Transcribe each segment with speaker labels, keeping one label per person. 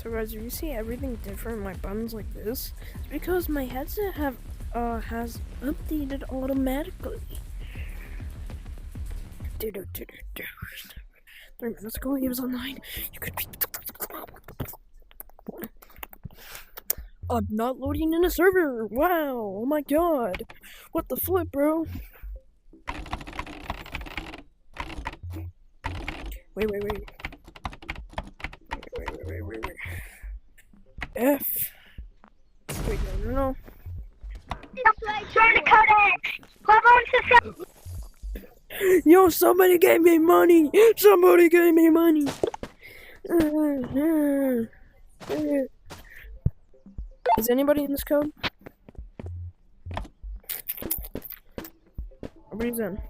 Speaker 1: So guys, if you see everything different, my buttons like this, it's because my headset has updated automatically. 3 minutes ago he was online. You could be. I'm not loading in a server. Wow! Oh my god! What the flip, bro? Wait. F. Wait, no.
Speaker 2: Turn the codec!
Speaker 1: Yo, somebody gave me money! Somebody gave me money! Is anybody in this code? Nobody's in.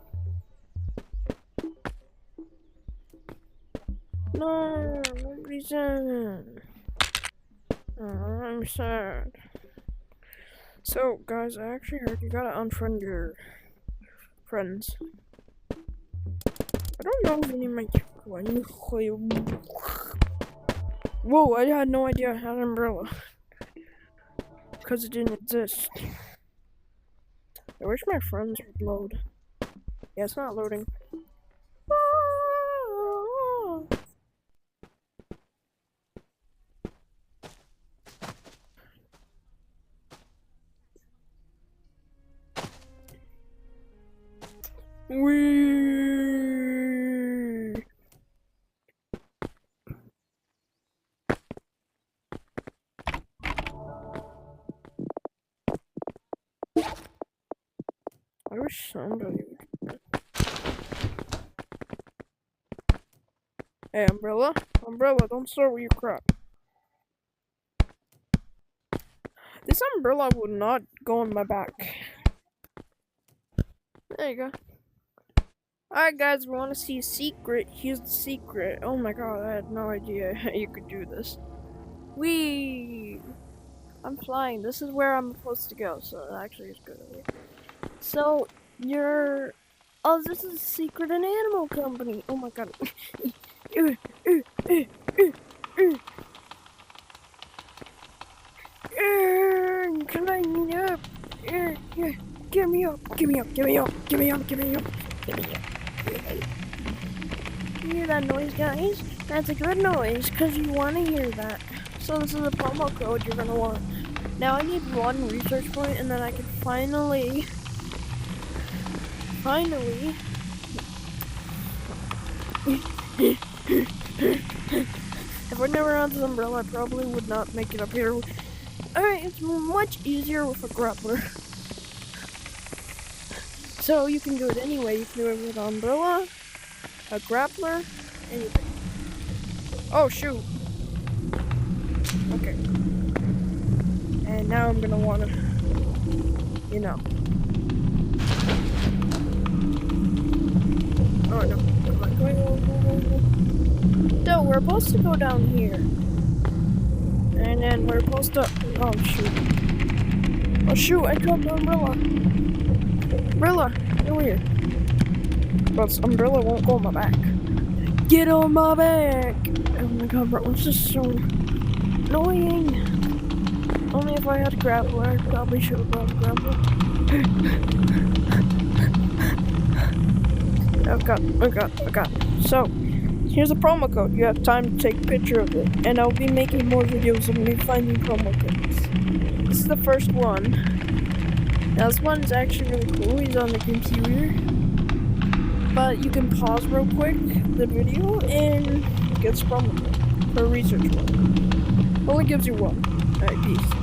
Speaker 1: No, nobody's in. Oh, I'm sad. So, guys, I actually heard you gotta unfriend your friends. I don't know if any of my friends. Whoa, I had no idea I had an umbrella. Because it didn't exist. I wish my friends would load. Yeah, it's not loading. Wee. I wish somebody would. Hey, umbrella, don't start with your crap. This umbrella would not go on my back. There you go. Alright guys, we want to see a secret. Here's the secret. Oh my god, I had no idea you could do this. Whee! I'm flying. This is where I'm supposed to go, so it actually is good. So, you're... Oh, this is a secret and animal company. Oh my god. Can I meet up? Give me up. You hear that noise, guys? That's a good noise, because you want to hear that. So this is a promo code you're going to want. Now I need 1 research point, and then I can finally... If I never had this umbrella, I probably would not make it up here. Alright, it's much easier with a grappler. So you can do it anyway. You can do it with an umbrella, a grappler, anything. Oh shoot. Okay. And now I'm gonna wanna, you know. Oh no. Come on. So we're supposed to go down here. And then we're supposed to, oh shoot, I dropped the umbrella. Umbrella, get over here. But this umbrella won't go on my back. Get on my back! Oh my god, bro, it's just so annoying. Only if I had a grappler, I probably should have brought a grappler. I got. So, here's a promo code. You have time to take a picture of it. And I'll be making more videos of me finding promo codes. This is the first one. Now this one is actually really cool. He's on the computer. But you can pause real quick the video and get a promo code for a research one. Only gives you 1. Alright, peace.